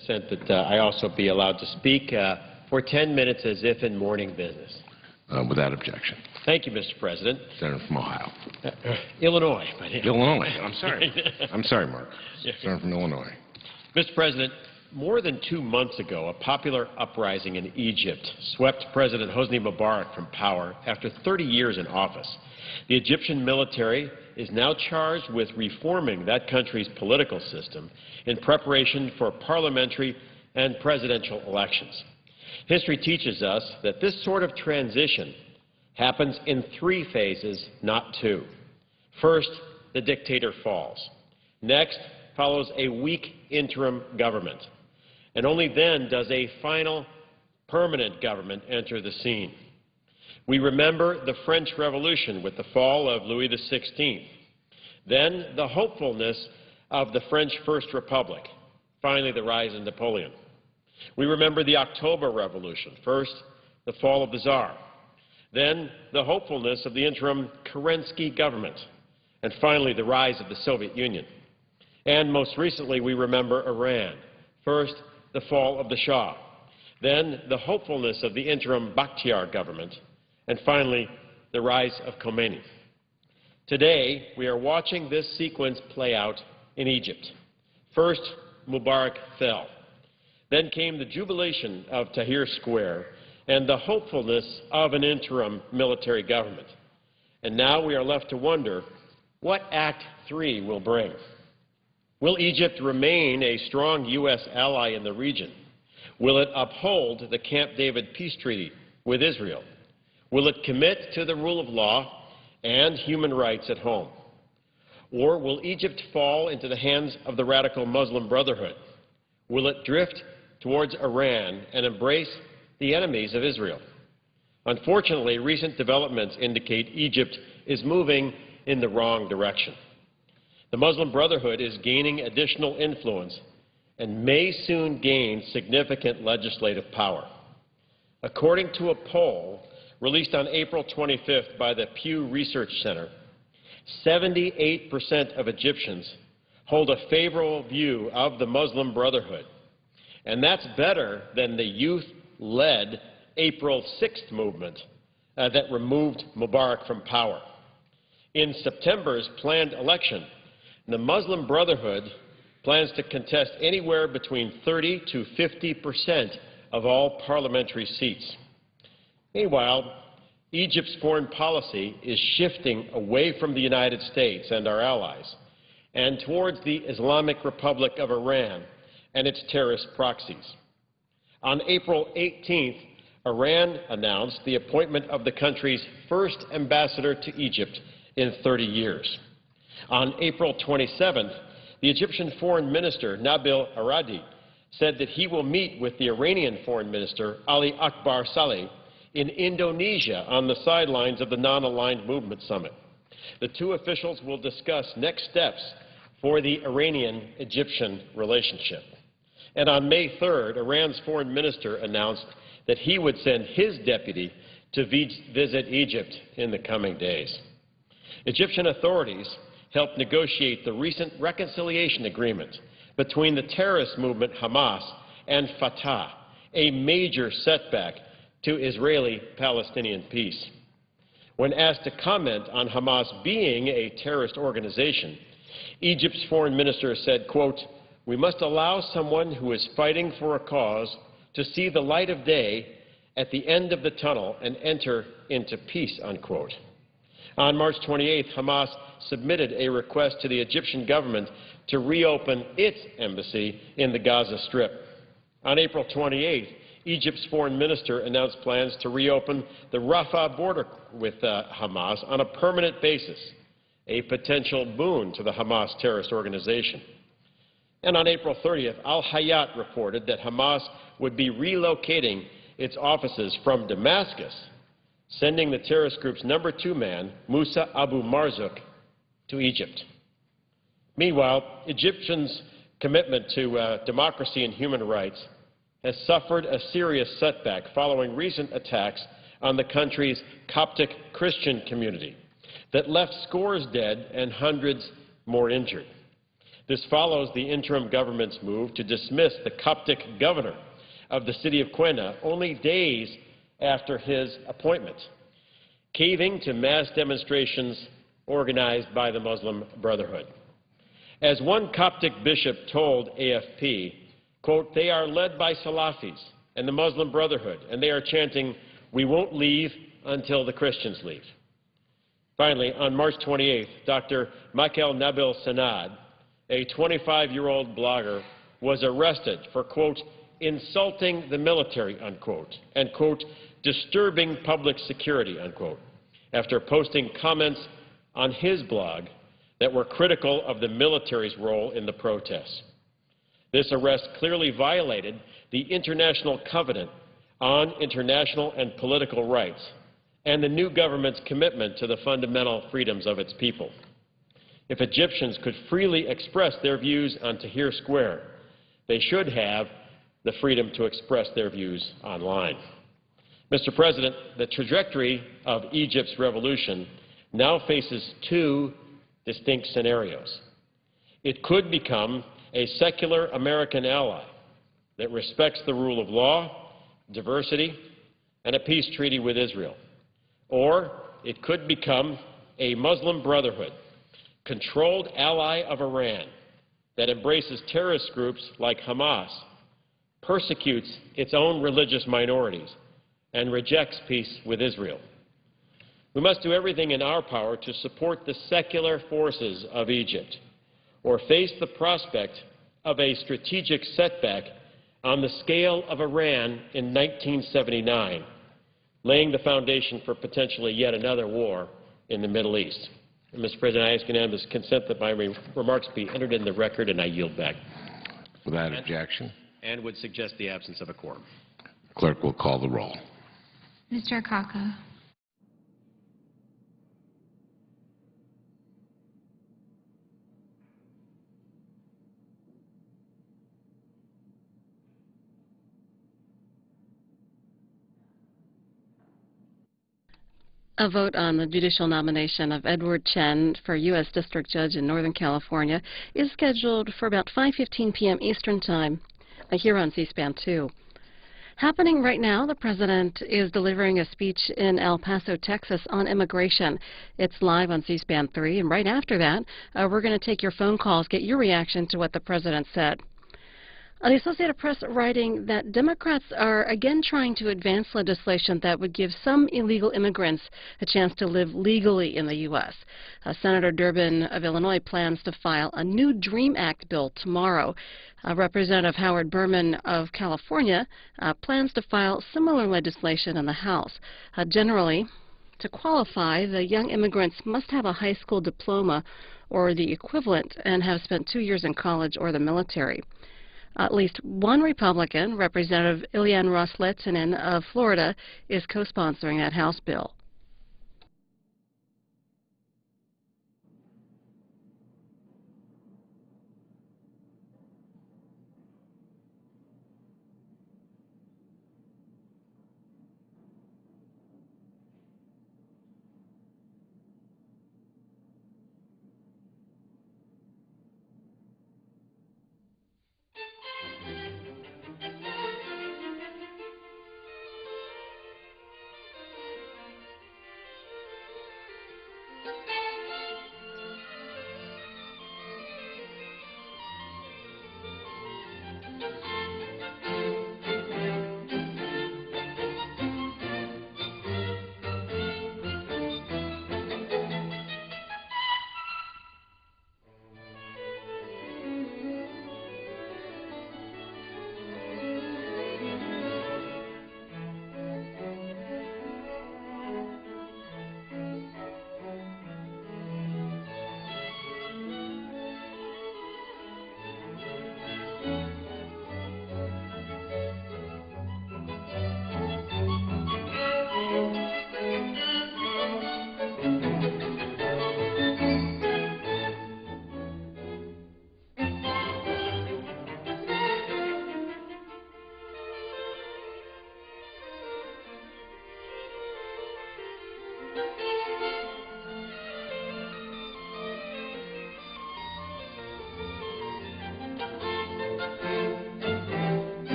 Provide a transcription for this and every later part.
consent that I also be allowed to speak for 10 minutes as if in morning business. Without objection. Thank you, Mr. President. Senator from Ohio. Illinois. Illinois. I'm sorry. I'm sorry, Mark. Senator from Illinois. Mr. President, more than 2 months ago, a popular uprising in Egypt swept President Hosni Mubarak from power after 30 years in office. The Egyptian military is now charged with reforming that country's political system in preparation for parliamentary and presidential elections. History teaches us that this sort of transition happens in 3 phases, not 2. First, the dictator falls. Next follows a weak interim government. And only then does a final permanent government enter the scene. We remember the French Revolution with the fall of Louis XVI, then the hopefulness of the French First Republic, finally the rise of Napoleon. We remember the October Revolution, first the fall of the Tsar, then the hopefulness of the interim Kerensky government, and finally the rise of the Soviet Union. And most recently we remember Iran, first the fall of the Shah, then the hopefulness of the interim Bakhtiar government, and finally the rise of Khomeini. Today, we are watching this sequence play out in Egypt. First, Mubarak fell. Then came the jubilation of Tahrir Square and the hopefulness of an interim military government. And now we are left to wonder what Act 3 will bring. Will Egypt remain a strong U.S. ally in the region? Will it uphold the Camp David peace treaty with Israel? Will it commit to the rule of law and human rights at home? Or will Egypt fall into the hands of the radical Muslim Brotherhood? Will it drift towards Iran and embrace the enemies of Israel? Unfortunately, recent developments indicate Egypt is moving in the wrong direction. The Muslim Brotherhood is gaining additional influence and may soon gain significant legislative power. According to a poll released on April 25th by the Pew Research Center, 78% of Egyptians hold a favorable view of the Muslim Brotherhood, and that's better than the youth-led April 6th movement that removed Mubarak from power. In September's planned election, the Muslim Brotherhood plans to contest anywhere between 30 to 50% of all parliamentary seats. Meanwhile, Egypt's foreign policy is shifting away from the United States and our allies and towards the Islamic Republic of Iran and its terrorist proxies. On April 18th, Iran announced the appointment of the country's first ambassador to Egypt in 30 years. On April 27th, the Egyptian Foreign Minister, Nabil Aradi, said that he will meet with the Iranian Foreign Minister, Ali Akbar Saleh, in Indonesia on the sidelines of the Non-Aligned Movement Summit. The 2 officials will discuss next steps for the Iranian-Egyptian relationship. And on May 3rd, Iran's foreign minister announced that he would send his deputy to visit Egypt in the coming days. Egyptian authorities helped negotiate the recent reconciliation agreement between the terrorist movement Hamas and Fatah, a major setback to Israeli-Palestinian peace. When asked to comment on Hamas being a terrorist organization, Egypt's foreign minister said, quote, "We must allow someone who is fighting for a cause to see the light of day at the end of the tunnel and enter into peace," unquote. On March 28th, Hamas submitted a request to the Egyptian government to reopen its embassy in the Gaza Strip. On April 28th, Egypt's foreign minister announced plans to reopen the Rafah border with Hamas on a permanent basis, a potential boon to the Hamas terrorist organization. And on April 30th, Al-Hayat reported that Hamas would be relocating its offices from Damascus, sending the terrorist group's number 2 man, Musa Abu Marzouk, to Egypt. Meanwhile, Egyptians' commitment to democracy and human rights has suffered a serious setback following recent attacks on the country's Coptic Christian community that left scores dead and hundreds more injured. This follows the interim government's move to dismiss the Coptic governor of the city of Quetta only days after his appointment, caving to mass demonstrations organized by the Muslim Brotherhood. As one Coptic bishop told AFP, quote, "They are led by Salafis and the Muslim Brotherhood, and they are chanting, 'We won't leave until the Christians leave.'" Finally, on March 28th, Dr. Michael Nabil Sanad, a 25-year-old blogger, was arrested for, quote, "insulting the military," unquote, and, quote, "disturbing public security," unquote, after posting comments on his blog that were critical of the military's role in the protests. This arrest clearly violated the International Covenant on International and Political Rights and the new government's commitment to the fundamental freedoms of its people. If Egyptians could freely express their views on Tahrir Square, they should have the freedom to express their views online. Mr. President, the trajectory of Egypt's revolution now faces two distinct scenarios. It could become a secular American ally that respects the rule of law, diversity, and a peace treaty with Israel. Or it could become a Muslim Brotherhood, controlled ally of Iran that embraces terrorist groups like Hamas, persecutes its own religious minorities, and rejects peace with Israel. We must do everything in our power to support the secular forces of Egypt, or face the prospect of a strategic setback on the scale of Iran in 1979, laying the foundation for potentially yet another war in the Middle East. And, Mr. President, I ask unanimous consent that my remarks be entered in the record, and I yield back. Without objection. And would suggest the absence of a quorum. Clerk will call the roll. Mr. Akaka. A vote on the judicial nomination of Edward Chen for U.S. District Judge in Northern California is scheduled for about 5:15 p.m. Eastern Time here on C-SPAN 2. Happening right now, the President is delivering a speech in El Paso, Texas on immigration. It's live on C-SPAN 3, and right after that, we're going to take your phone calls, get your reaction to what the President said. The Associated Press writing that Democrats are again trying to advance legislation that would give some illegal immigrants a chance to live legally in the U.S. Senator Durbin of Illinois plans to file a new DREAM Act bill tomorrow. Representative Howard Berman of California plans to file similar legislation in the House. Generally, to qualify, the young immigrants must have a high school diploma or the equivalent and have spent 2 years in college or the military. At least one Republican, Representative Ilhan Ros-Lehtinen of Florida, is co-sponsoring that House bill.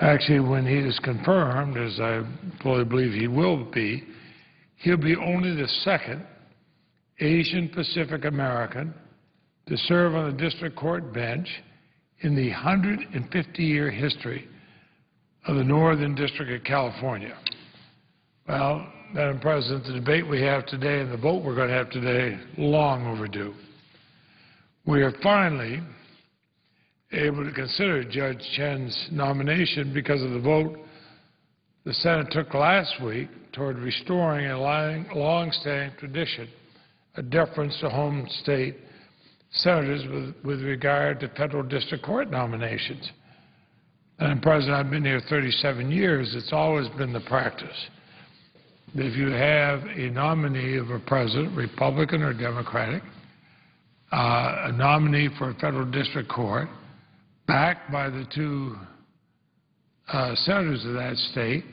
Actually, when he is confirmed, as I fully believe he will be, he'll be only the second Asian Pacific American to serve on the district court bench in the 150-year history of the Northern District of California. Well, Madam President, the debate we have today and the vote we're going to have today, long overdue. We are finally able to consider Judge Chen's nomination because of the vote the Senate took last week toward restoring a long-standing tradition of deference to home state senators with regard to federal district court nominations. Madam President, I've been here 37 years. It's always been the practice that if you have a nominee of a president, Republican or Democratic, a nominee for a federal district court, backed by the two senators of that state,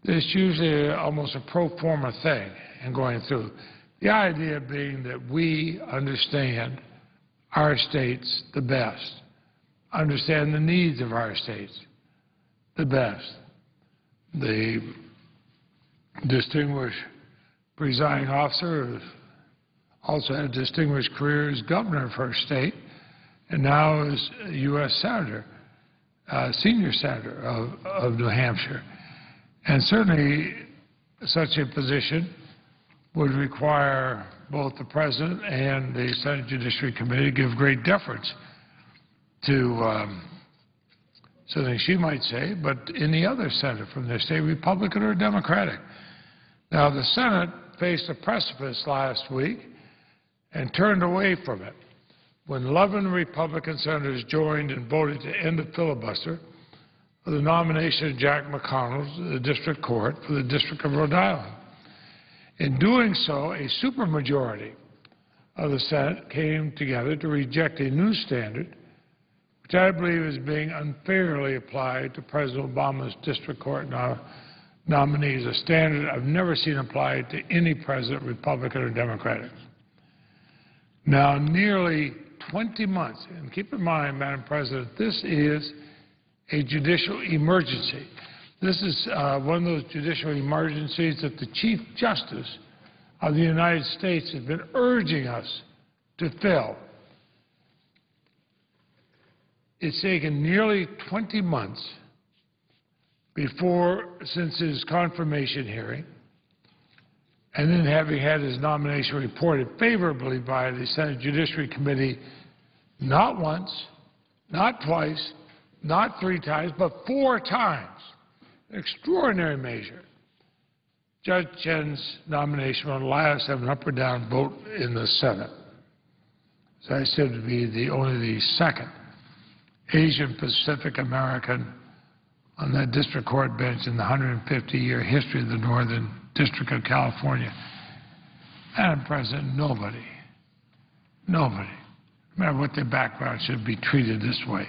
it's usually almost a pro forma thing in going through. The idea being that we understand our states the best, understand the needs of our states the best. The distinguished presiding officer also had a distinguished career as governor of her state, and now is a U.S. Senator, senior senator of New Hampshire. And certainly such a position would require both the President and the Senate Judiciary Committee to give great deference to something she might say, but any other senator from their state, Republican or Democratic. Now, the Senate faced a precipice last week and turned away from it when 11 Republican senators joined and voted to end the filibuster for the nomination of Jack McConnell to the district court for the District of Rhode Island. In doing so, a supermajority of the Senate came together to reject a new standard, which I believe is being unfairly applied to President Obama's district court nominees, a standard I've never seen applied to any president, Republican or Democratic. Now, nearly 20 months, and keep in mind, Madam President, this is a judicial emergency. This is one of those judicial emergencies that the Chief Justice of the United States has been urging us to fill. It's taken nearly 20 months since his confirmation hearing, and then having had his nomination reported favorably by the Senate Judiciary Committee not once, not twice, not 3 times, but 4 times. An extraordinary measure. Judge Chen's nomination will last have an up or down vote in the Senate. As I said, to be only the second Asian Pacific American on that district court bench in the 150-year history of the Northern District of California. Madam President, nobody, no matter what their background, should be treated this way.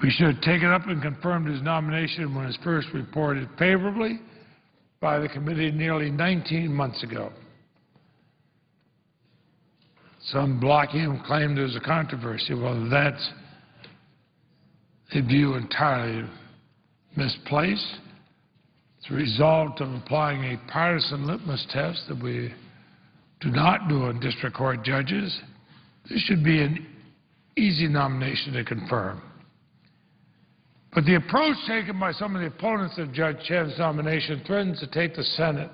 We should have taken up and confirmed his nomination when it was first reported favorably by the committee nearly 19 months ago. Some blocking him claimed there was a controversy. Well, that's a view entirely misplaced. It's a result of applying a partisan litmus test that we do not do on district court judges. This should be an easy nomination to confirm. But the approach taken by some of the opponents of Judge Chen's nomination threatens to take the Senate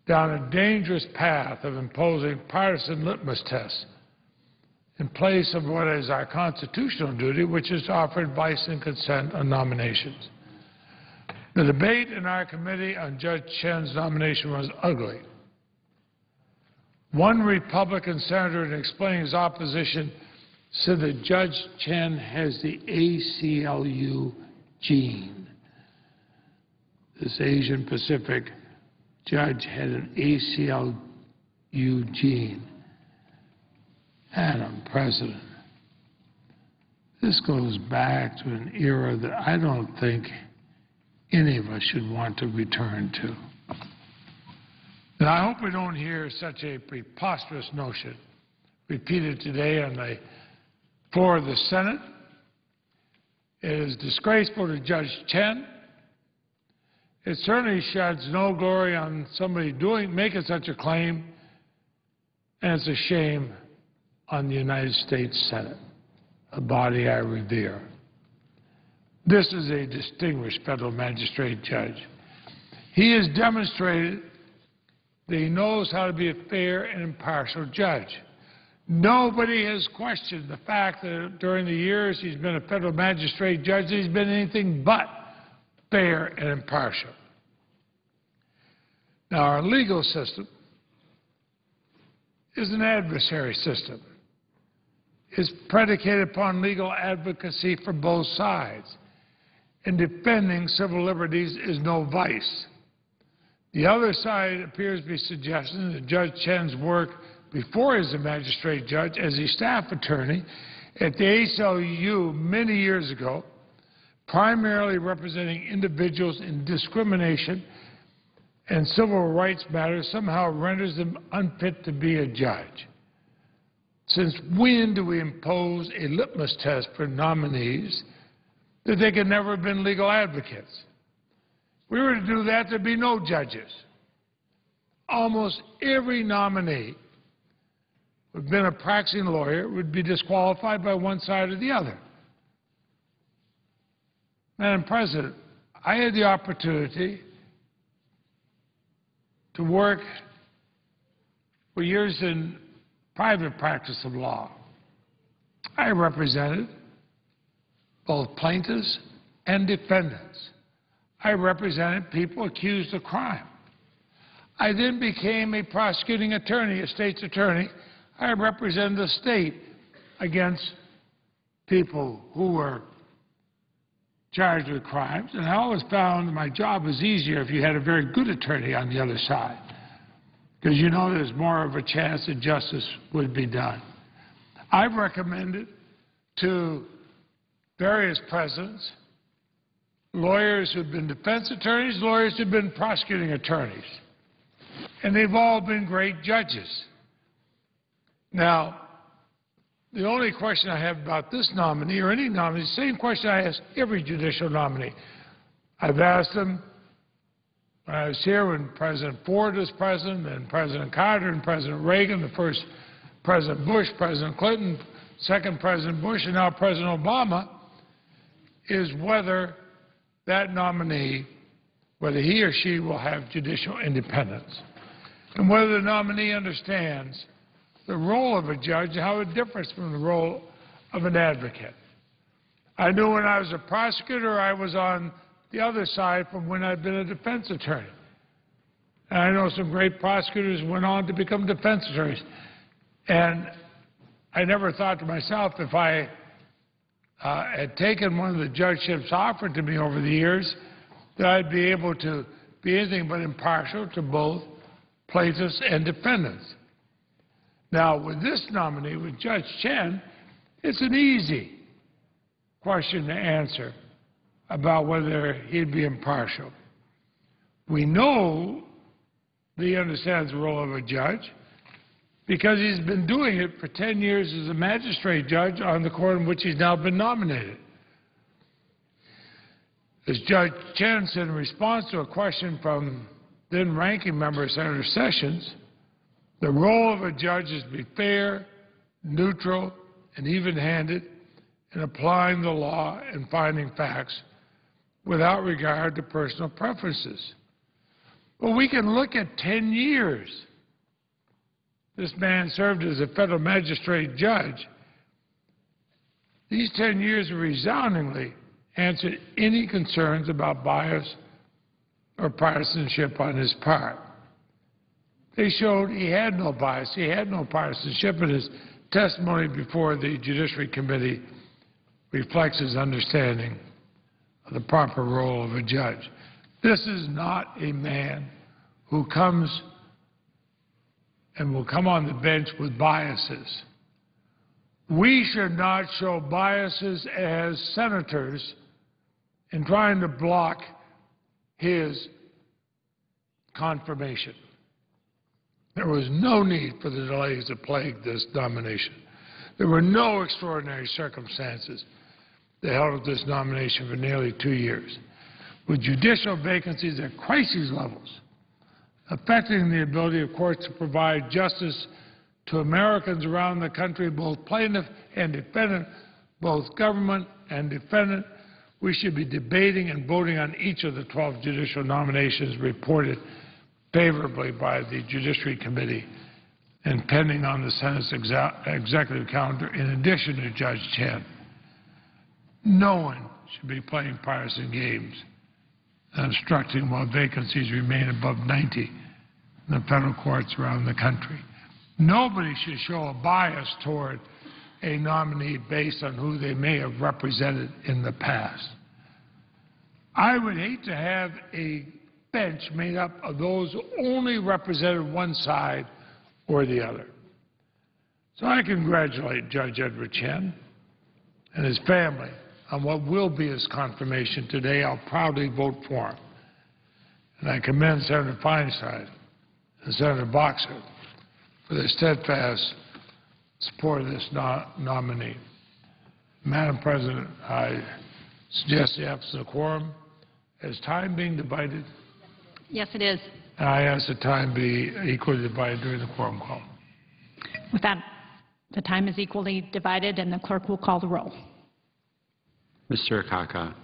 down a dangerous path of imposing partisan litmus tests in place of what is our constitutional duty, which is to offer advice and consent on nominations. The debate in our committee on Judge Chen's nomination was ugly. One Republican senator, in explaining his opposition, said that Judge Chen has the ACLU gene. This Asian Pacific judge had an ACLU gene. Madam President, this goes back to an era that I don't think any of us should want to return to. And I hope we don't hear such a preposterous notion repeated today on the floor of the Senate It is disgraceful to Judge Chen. It certainly sheds no glory on somebody making such a claim, and it's a shame on the United States Senate, a body I revere. This is a distinguished federal magistrate judge. He has demonstrated that he knows how to be a fair and impartial judge. Nobody has questioned the fact that during the years he's been a federal magistrate judge, he's been anything but fair and impartial. Now, our legal system is an adversary system. It's predicated upon legal advocacy for both sides, and defending civil liberties is no vice. The other side appears to be suggesting that Judge Chen's work before he was a magistrate judge as a staff attorney at the ACLU many years ago, primarily representing individuals in discrimination and civil rights matters, somehow renders them unfit to be a judge. Since when do we impose a litmus test for nominees that they could never have been legal advocates? If we were to do that, there'd be no judges. Almost every nominee who had been a practicing lawyer would be disqualified by one side or the other. Madam President, I had the opportunity to work for years in private practice of law. I represented both plaintiffs and defendants. I represented people accused of crime. I then became a prosecuting attorney, a state's attorney. I represented the state against people who were charged with crimes, and I always found my job was easier if you had a very good attorney on the other side, because you know there's more of a chance that justice would be done. I've recommended to various presidents lawyers who've been defense attorneys, lawyers who've been prosecuting attorneys, and they've all been great judges. Now, the only question I have about this nominee or any nominee, the same question I ask every judicial nominee. I've asked them when I was here when President Ford was president, and President Carter and President Reagan, the first President Bush, President Clinton, second President Bush, and now President Obama, is whether that nominee, whether he or she will have judicial independence, and whether the nominee understands the role of a judge and how it differs from the role of an advocate. I knew when I was a prosecutor I was on the other side from when I'd been a defense attorney. And I know some great prosecutors went on to become defense attorneys. And I never thought to myself if I had taken one of the judgeships offered to me over the years that I'd be able to be anything but impartial to both plaintiffs and defendants. Now, with this nominee, with Judge Chen, it's an easy question to answer about whether he'd be impartial. We know that he understands the role of a judge because he's been doing it for 10 years as a magistrate judge on the court in which he's now been nominated. As Judge Chen said in response to a question from then-ranking member Senator Sessions, the role of a judge is to be fair, neutral, and even-handed in applying the law and finding facts without regard to personal preferences. Well, we can look at 10 years. This man served as a federal magistrate judge. These 10 years resoundingly answered any concerns about bias or partisanship on his part. They showed he had no bias, he had no partisanship, and his testimony before the Judiciary Committee reflects his understanding of the proper role of a judge. This is not a man who comes and will come on the bench with biases. We should not show biases as senators in trying to block his confirmation. There was no need for the delays that plagued this nomination. There were no extraordinary circumstances. that held this nomination for nearly 2 years. With judicial vacancies at crisis levels, affecting the ability of courts to provide justice to Americans around the country, both plaintiff and defendant, both government and defendant, we should be debating and voting on each of the 12 judicial nominations reported favorably by the Judiciary Committee and pending on the Senate's executive calendar in addition to Judge Chen. No one should be playing partisan games and obstructing while vacancies remain above 90 in the federal courts around the country. Nobody should show a bias toward a nominee based on who they may have represented in the past. I would hate to have a bench made up of those who only represented one side or the other. So I congratulate Judge Edward Chen and his family on what will be his confirmation today. I'll proudly vote for him. And I commend Senator Feinstein and Senator Boxer for their steadfast support of this nominee. Madam President, I suggest the absence of quorum. Is time being divided? Yes, it is. And I ask that time be equally divided during the quorum call. With that, the time is equally divided, and the clerk will call the roll. Mr. Akaka.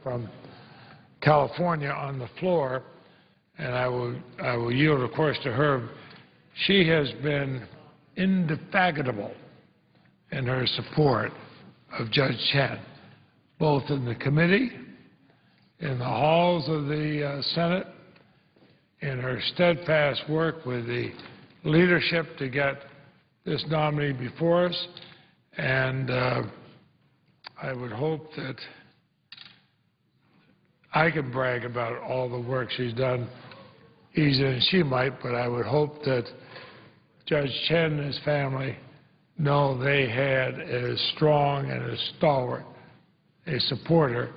From California on the floor, and I will yield, of course, to her. She has been indefatigable in her support of Judge Chen, both in the committee, in the halls of the Senate, in her steadfast work with the leadership to get this nominee before us, and I would hope that I can brag about all the work she's done easier than she might, but I would hope that Judge Chen and his family know they had as strong and as stalwart a supporter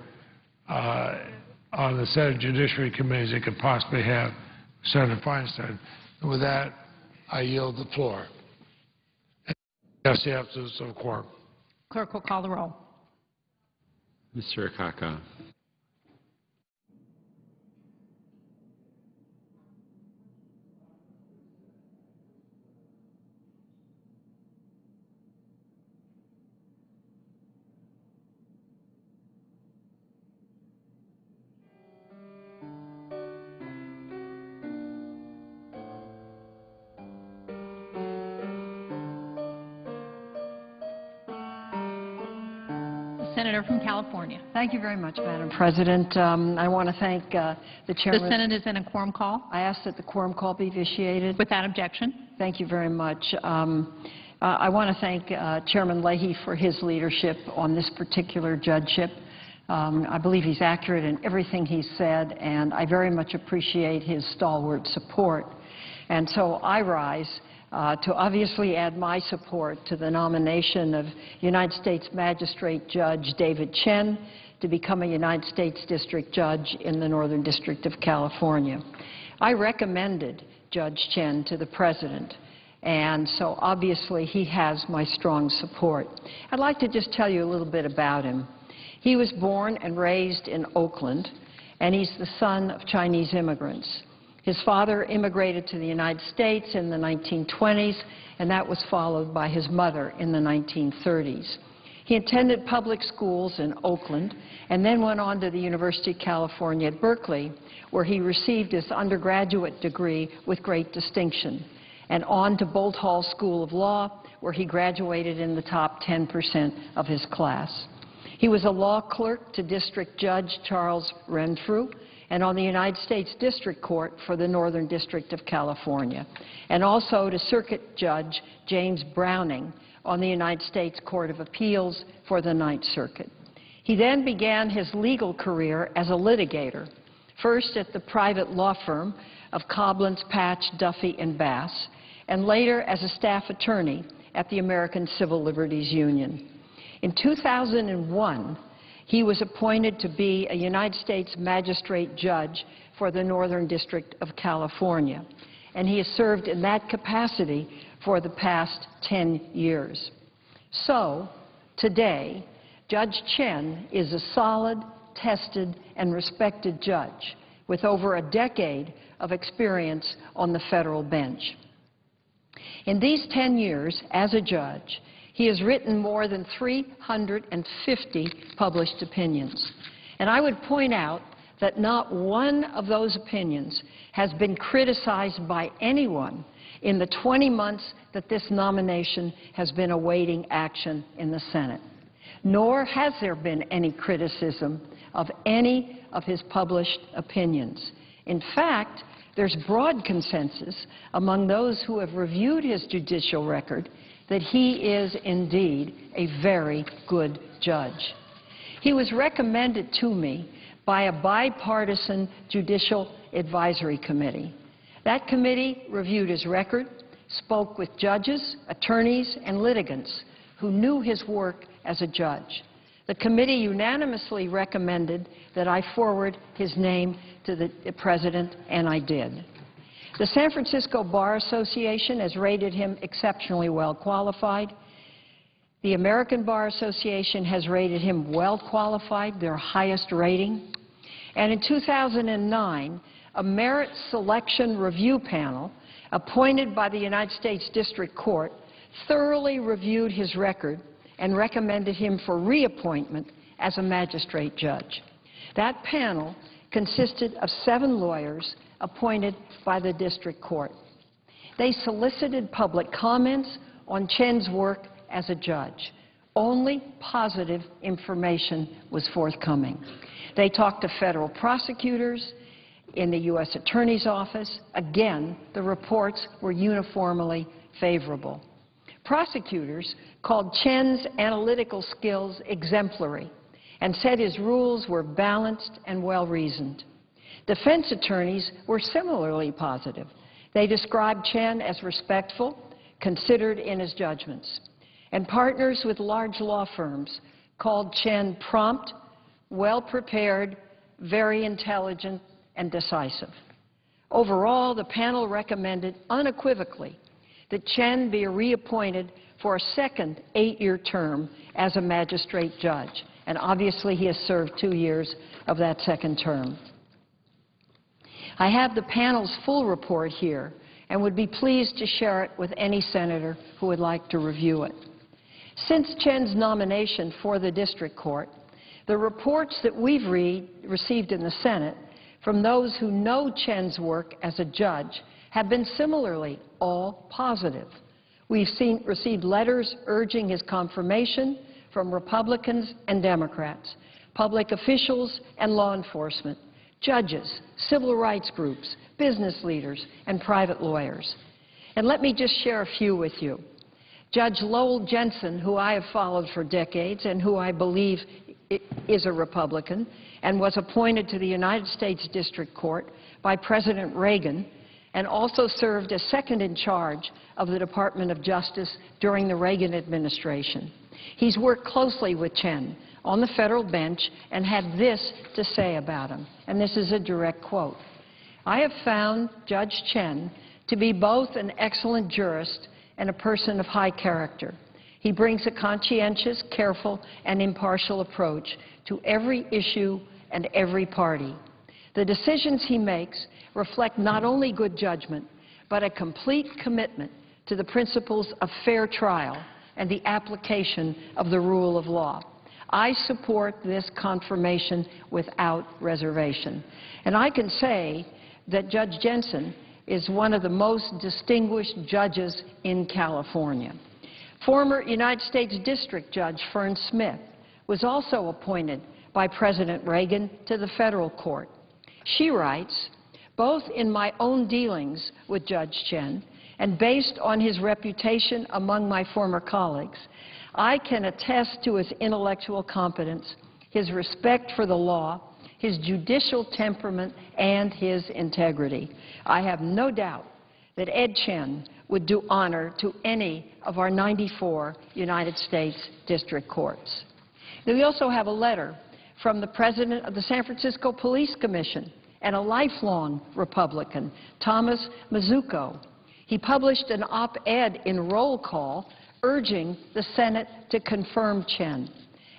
on the Senate Judiciary Committee as they could possibly have, Senator Feinstein. And with that, I yield the floor. That's the absence of quorum. Clerk will call the roll. Mr. Akaka. Senator from California. Thank you very much, Madam President. I want to thank the chairman. The Senate is in a quorum call. I ask that the quorum call be vitiated. Without objection. Thank you very much. I want to thank Chairman Leahy for his leadership on this particular judgeship. I believe he's accurate in everything he's said, and I very much appreciate his stalwart support. And so I rise to obviously add my support to the nomination of United States Magistrate Judge David Chen to become a United States District Judge in the Northern District of California. I recommended Judge Chen to the President, and so obviously he has my strong support. I'd like to just tell you a little bit about him. He was born and raised in Oakland, and he's the son of Chinese immigrants. His father immigrated to the United States in the 1920s, and that was followed by his mother in the 1930s. He attended public schools in Oakland and then went on to the University of California at Berkeley, where he received his undergraduate degree with great distinction, and on to Bolt Hall School of Law, where he graduated in the top 10% of his class. He was a law clerk to District Judge Charles Renfrew, and on the United States District Court for the Northern District of California, and also to Circuit Judge James Browning on the United States Court of Appeals for the Ninth Circuit. He then began his legal career as a litigator, first at the private law firm of Cobblins, Patch, Duffy, and Bass, and later as a staff attorney at the American Civil Liberties Union. In 2001, he was appointed to be a United States Magistrate Judge for the Northern District of California, and he has served in that capacity for the past 10 years. So, today, Judge Chen is a solid, tested, and respected judge with over a decade of experience on the federal bench. In these 10 years as a judge, he has written more than 350 published opinions. And I would point out that not one of those opinions has been criticized by anyone in the 20 months that this nomination has been awaiting action in the Senate. Nor has there been any criticism of any of his published opinions. In fact, there's broad consensus among those who have reviewed his judicial record that he is indeed a very good judge. He was recommended to me by a bipartisan Judicial Advisory Committee. That committee reviewed his record, spoke with judges, attorneys, and litigants who knew his work as a judge. The committee unanimously recommended that I forward his name to the President, and I did. The San Francisco Bar Association has rated him exceptionally well qualified. The American Bar Association has rated him well qualified, their highest rating. And in 2009, a merit selection review panel appointed by the United States District Court thoroughly reviewed his record and recommended him for reappointment as a magistrate judge. That panel consisted of 7 lawyers appointed by the district court. They solicited public comments on Chen's work as a judge. Only positive information was forthcoming. They talked to federal prosecutors in the U.S. Attorney's Office. Again, the reports were uniformly favorable. Prosecutors called Chen's analytical skills exemplary, and said his rules were balanced and well-reasoned. Defense attorneys were similarly positive. They described Chen as respectful, considered in his judgments, and partners with large law firms called Chen prompt, well-prepared, very intelligent, and decisive. Overall, the panel recommended unequivocally that Chen be reappointed for a second 8-year term as a magistrate judge, and obviously he has served 2 years of that second term. I have the panel's full report here and would be pleased to share it with any senator who would like to review it. Since Chen's nomination for the district court, the reports that we've received in the Senate from those who know Chen's work as a judge have been similarly all positive. We've received letters urging his confirmation from Republicans and Democrats, public officials and law enforcement, judges, civil rights groups, business leaders, and private lawyers. And let me just share a few with you. Judge Lowell Jensen, who I have followed for decades and who I believe is a Republican and was appointed to the United States District Court by President Reagan and also served as second in charge of the Department of Justice during the Reagan administration. He's worked closely with Chen on the federal bench and had this to say about him, and this is a direct quote. "I have found Judge Chen to be both an excellent jurist and a person of high character. He brings a conscientious, careful, and impartial approach to every issue and every party. The decisions he makes reflect not only good judgment, but a complete commitment to the principles of fair trial and the application of the rule of law. I support this confirmation without reservation." And I can say that Judge Jensen is one of the most distinguished judges in California. Former United States District Judge Fern Smith was also appointed by President Reagan to the federal court. She writes, "Both in my own dealings with Judge Chen and based on his reputation among my former colleagues, I can attest to his intellectual competence, his respect for the law, his judicial temperament, and his integrity. I have no doubt that Ed Chen would do honor to any of our 94 United States district courts." We also have a letter from the president of the San Francisco Police Commission and a lifelong Republican, Thomas Mazzucco. He published an op-ed in Roll Call urging the Senate to confirm Chen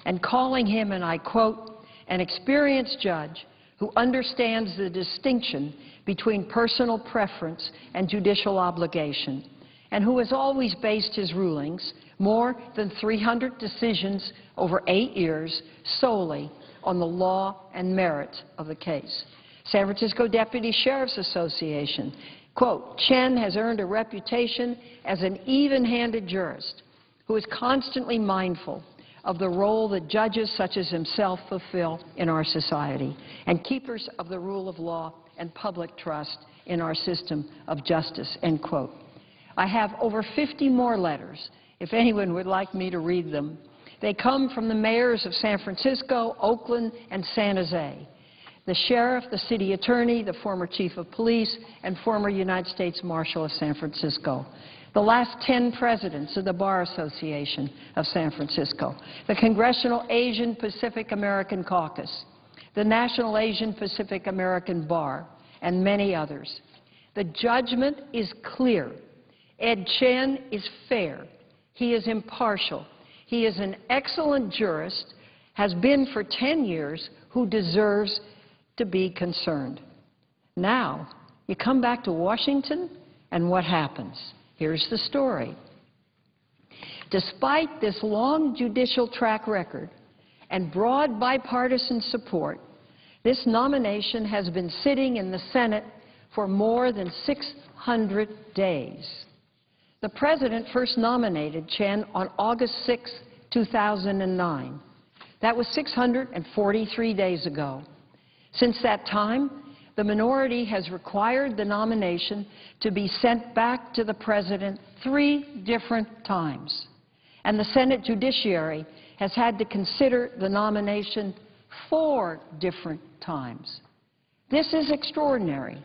and calling him, and I quote, "an experienced judge who understands the distinction between personal preference and judicial obligation, and who has always based his rulings, more than 300 decisions over 8 years, solely on the law and merits of the case." San Francisco Deputy Sheriff's Association, quote, "Chen has earned a reputation as an even-handed jurist who is constantly mindful of the role that judges such as himself fulfill in our society and keepers of the rule of law and public trust in our system of justice," end quote. I have over 50 more letters, if anyone would like me to read them. They come from the mayors of San Francisco, Oakland, and San Jose, the sheriff, the city attorney, the former chief of police, and former United States Marshal of San Francisco, the last 10 presidents of the Bar Association of San Francisco, the Congressional Asian Pacific American Caucus, the National Asian Pacific American Bar, and many others. The judgment is clear. Ed Chen is fair. He is impartial. He is an excellent jurist, has been for 10 years, who deserves to be concerned. Now, you come back to Washington, and what happens? Here's the story. Despite this long judicial track record and broad bipartisan support, this nomination has been sitting in the Senate for more than 600 days. The President first nominated Chen on August 6, 2009. That was 643 days ago. Since that time, the minority has required the nomination to be sent back to the President 3 different times. And the Senate Judiciary has had to consider the nomination 4 different times. This is extraordinary.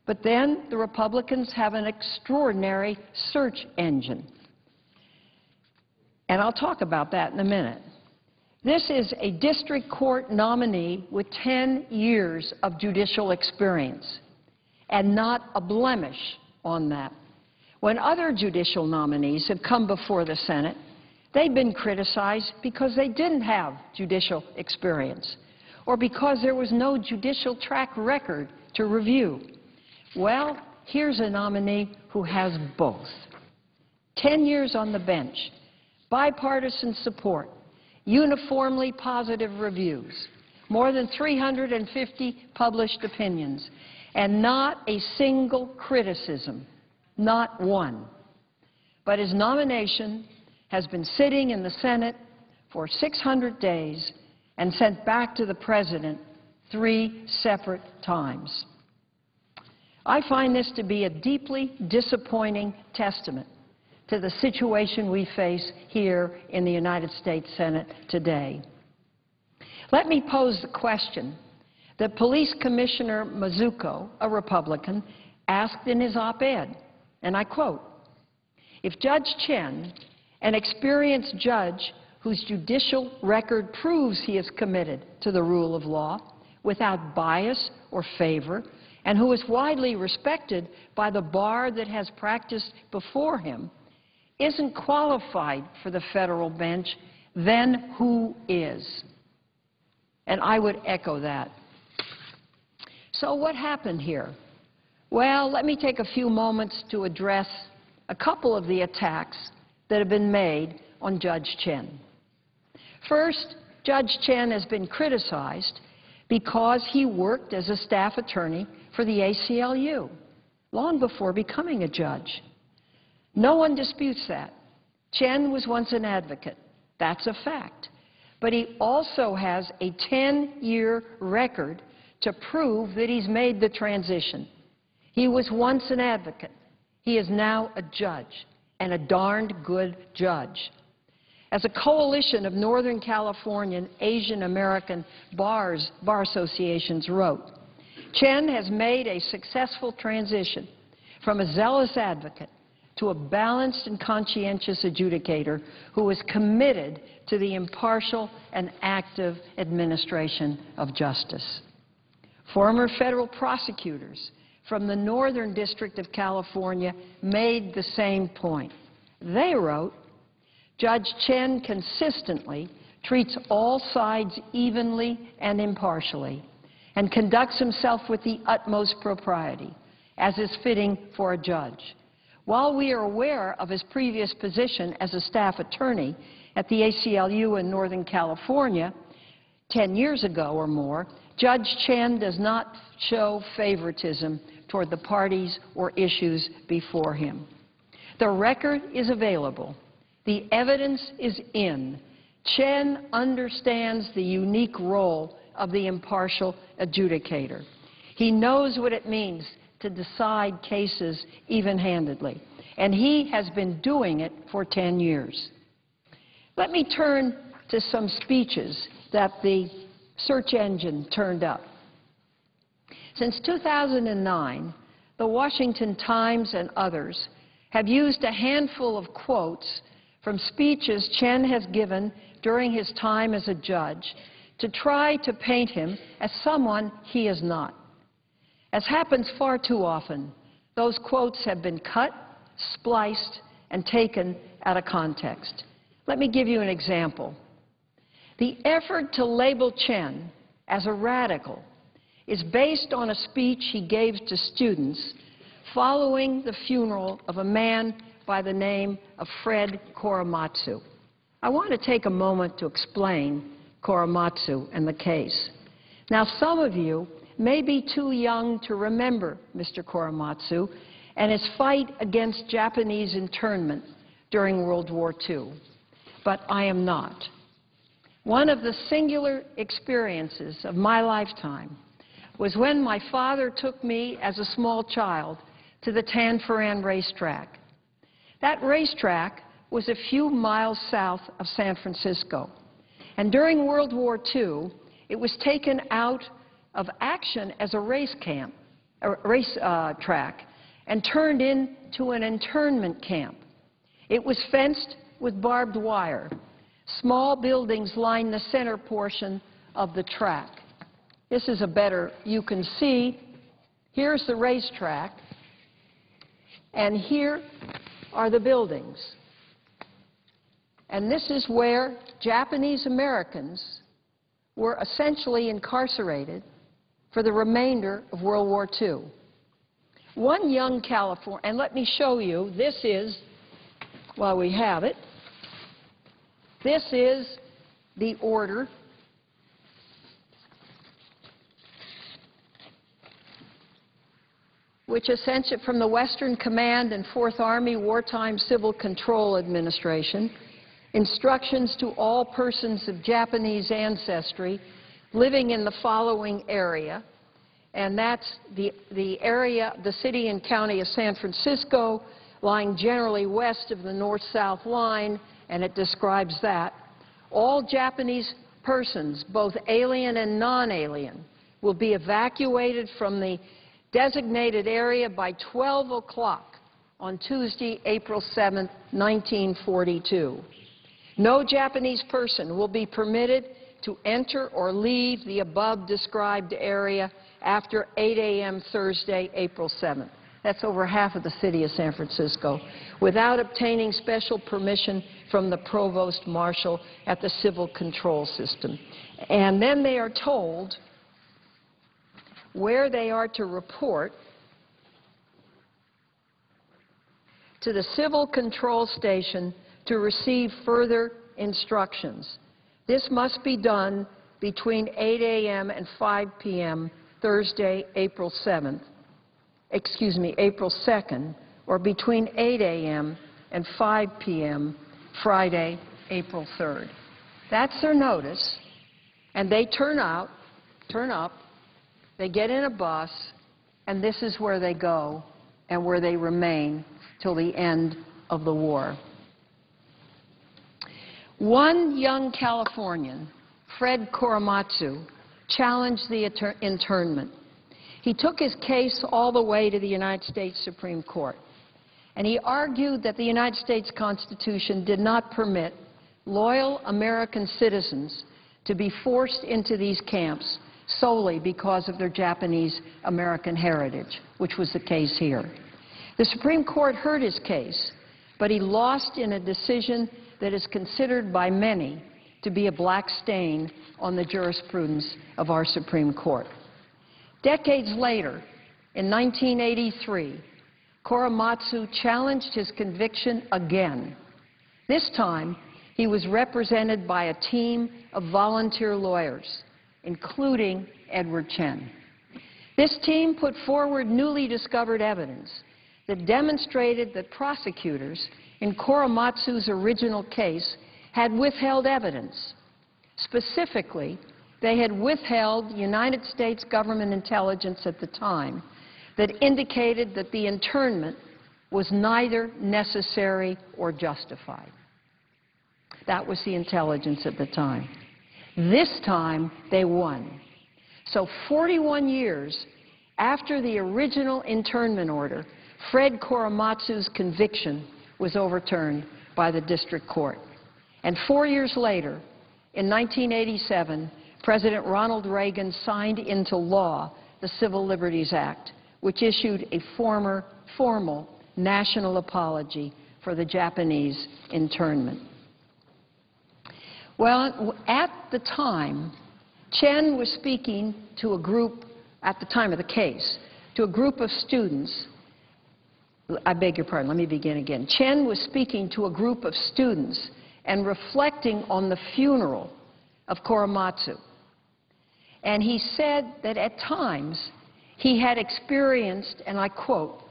But then the Republicans have an extraordinary search engine. And I'll talk about that in a minute. This is a district court nominee with 10 years of judicial experience, and not a blemish on that. When other judicial nominees have come before the Senate, they've been criticized because they didn't have judicial experience, or because there was no judicial track record to review. Well, here's a nominee who has both. 10 years on the bench, bipartisan support, uniformly positive reviews, more than 350 published opinions, and not a single criticism, not one. But his nomination has been sitting in the Senate for 600 days and sent back to the President 3 separate times. I find this to be a deeply disappointing testament to the situation we face here in the United States Senate today. Let me pose the question that Police Commissioner Mazzucco, a Republican, asked in his op-ed, and I quote, "If Judge Chen, an experienced judge whose judicial record proves he is committed to the rule of law without bias or favor, and who is widely respected by the bar that has practiced before him, isn't qualified for the federal bench, then who is?" And I would echo that. So what happened here? Well, let me take a few moments to address a couple of the attacks that have been made on Judge Chen. First, Judge Chen has been criticized because he worked as a staff attorney for the ACLU long before becoming a judge. No one disputes that. Chen was once an advocate. That's a fact. But he also has a 10-year record to prove that he's made the transition. He was once an advocate. He is now a judge, and a darned good judge. As a coalition of Northern Californian Asian American bar associations wrote, Chen has made a successful transition from a zealous advocate to a balanced and conscientious adjudicator who is committed to the impartial and active administration of justice. Former federal prosecutors from the Northern District of California made the same point. They wrote, "Judge Chen consistently treats all sides evenly and impartially and conducts himself with the utmost propriety, as is fitting for a judge. While we are aware of his previous position as a staff attorney at the ACLU in Northern California 10 years ago or more, Judge Chen does not show favoritism toward the parties or issues before him. The record is available. The evidence is in. Chen understands the unique role of the impartial adjudicator. He knows what it means to decide cases even-handedly, and he has been doing it for 10 years. Let me turn to some speeches that the search engine turned up. Since 2009, the Washington Times and others have used a handful of quotes from speeches Chen has given during his time as a judge to try to paint him as someone he is not. As happens far too often, those quotes have been cut, spliced, and taken out of context. Let me give you an example. The effort to label Chen as a radical is based on a speech he gave to students following the funeral of a man by the name of Fred Korematsu. I want to take a moment to explain Korematsu and the case. Now, some of you may be too young to remember Mr. Korematsu and his fight against Japanese internment during World War II, but I am not. One of the singular experiences of my lifetime was when my father took me as a small child to the Tanforan racetrack. That racetrack was a few miles south of San Francisco. And during World War II, it was taken out of action as a race track and turned into an internment camp. It was fenced with barbed wire. Small buildings line the center portion of the track. This is a better, you can see, here's the racetrack, and here are the buildings. And this is where Japanese Americans were essentially incarcerated for the remainder of World War II. One young Californian, and let me show you, this is, while we have it, this is the order which essentially from the Western Command and Fourth Army Wartime Civil Control Administration, instructions to all persons of Japanese ancestry living in the following area, and that's the area, the city and county of San Francisco, lying generally west of the north-south line, and it describes that. All Japanese persons, both alien and non-alien, will be evacuated from the designated area by 12 o'clock on Tuesday, April 7, 1942. No Japanese person will be permitted to enter or leave the above described area after 8 a.m. Thursday, April 7th. That's over half of the city of San Francisco, without obtaining special permission from the provost marshal at the civil control system. And then they are told where they are to report to the civil control station to receive further instructions. This must be done between 8 a.m. and 5 p.m. Thursday, April 2nd, or between 8 a.m. and 5 p.m. Friday, April 3rd. That's their notice, and they turn up, they get in a bus, and this is where they go and where they remain till the end of the war. One young Californian, Fred Korematsu, challenged the internment. He took his case all the way to the United States Supreme Court, and he argued that the United States Constitution did not permit loyal American citizens to be forced into these camps solely because of their Japanese American heritage, which was the case here. The Supreme Court heard his case, but he lost in a decision that is considered by many to be a black stain on the jurisprudence of our Supreme Court. Decades later, in 1983, Korematsu challenged his conviction again. This time, he was represented by a team of volunteer lawyers, including Edward Chen. This team put forward newly discovered evidence that demonstrated that prosecutors in Korematsu's original case had withheld evidence. Specifically, they had withheld United States government intelligence at the time that indicated that the internment was neither necessary or justified. That was the intelligence at the time. This time, they won. So 41 years after the original internment order, Fred Korematsu's conviction was overturned by the district court. And 4 years later, in 1987, President Ronald Reagan signed into law the Civil Liberties Act, which issued a formal national apology for the Japanese internment. Well, at the time, Chen was speaking to a group, at the time of the case, to a group of students. I beg your pardon, let me begin again. Chen was speaking to a group of students and reflecting on the funeral of Korematsu. And he said that at times he had experienced, and I quote,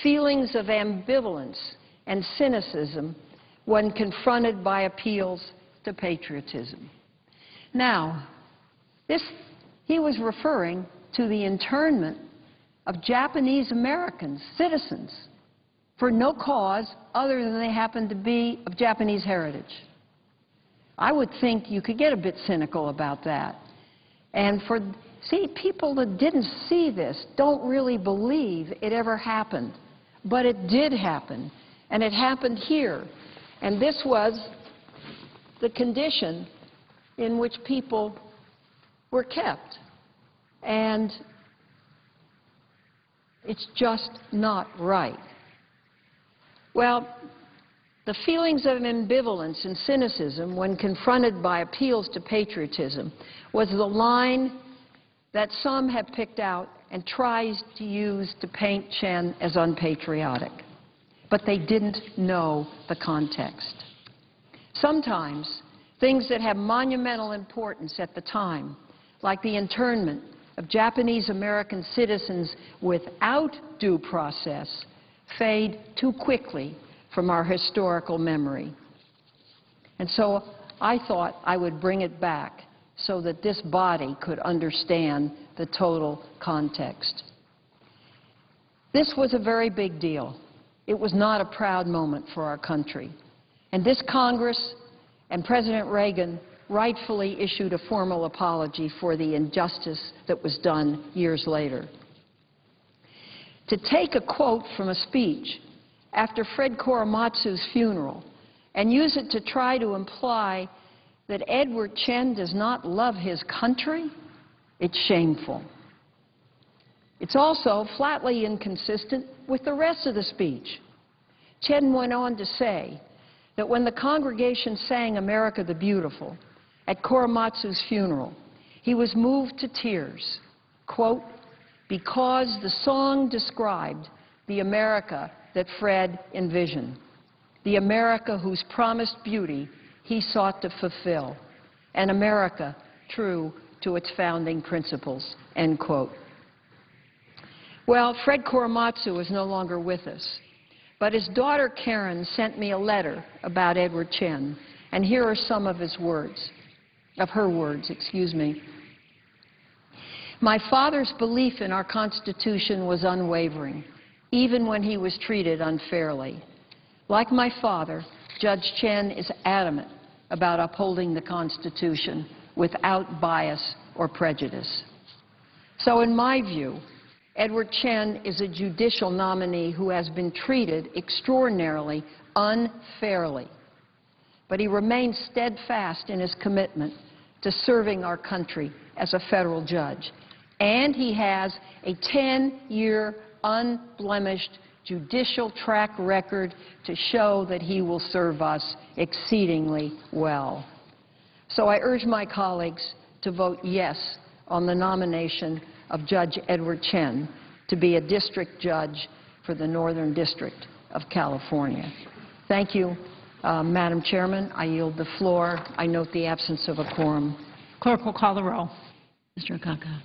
feelings of ambivalence and cynicism when confronted by appeals to patriotism. Now, he was referring to the internment of Japanese Americans, citizens, for no cause other than they happen to be of Japanese heritage. I would think you could get a bit cynical about that. And see, people that didn't see this don't really believe it ever happened. But it did happen, and it happened here. And this was the condition in which people were kept. And it's just not right. Well, the feelings of ambivalence and cynicism when confronted by appeals to patriotism was the line that some have picked out and tries to use to paint Chen as unpatriotic. But they didn't know the context. Sometimes things that have monumental importance at the time, like the internment of Japanese American citizens without due process, fade too quickly from our historical memory. And so I thought I would bring it back so that this body could understand the total context. This was a very big deal. It was not a proud moment for our country. And this Congress and President Reagan rightfully issued a formal apology for the injustice that was done years later. To take a quote from a speech after Fred Korematsu's funeral and use it to try to imply that Edward Chen does not love his country, it's shameful. It's also flatly inconsistent with the rest of the speech. Chen went on to say that when the congregation sang America the Beautiful at Korematsu's funeral, he was moved to tears, quote, because the song described the America that Fred envisioned, the America whose promised beauty he sought to fulfill, an America true to its founding principles, end quote. Well, Fred Korematsu is no longer with us, but his daughter Karen sent me a letter about Edward Chen, and here are some of his words, of her words, excuse me. My father's belief in our Constitution was unwavering, even when he was treated unfairly. Like my father, Judge Chen is adamant about upholding the Constitution without bias or prejudice. So in my view, Edward Chen is a judicial nominee who has been treated extraordinarily unfairly. But he remains steadfast in his commitment to serving our country as a federal judge. And he has a 10-year unblemished judicial track record to show that he will serve us exceedingly well. So I urge my colleagues to vote yes on the nomination of Judge Edward Chen to be a district judge for the Northern District of California. Thank you, Madam Chairman. I yield the floor. I note the absence of a quorum. Clerk will call the roll. Mr. Akaka.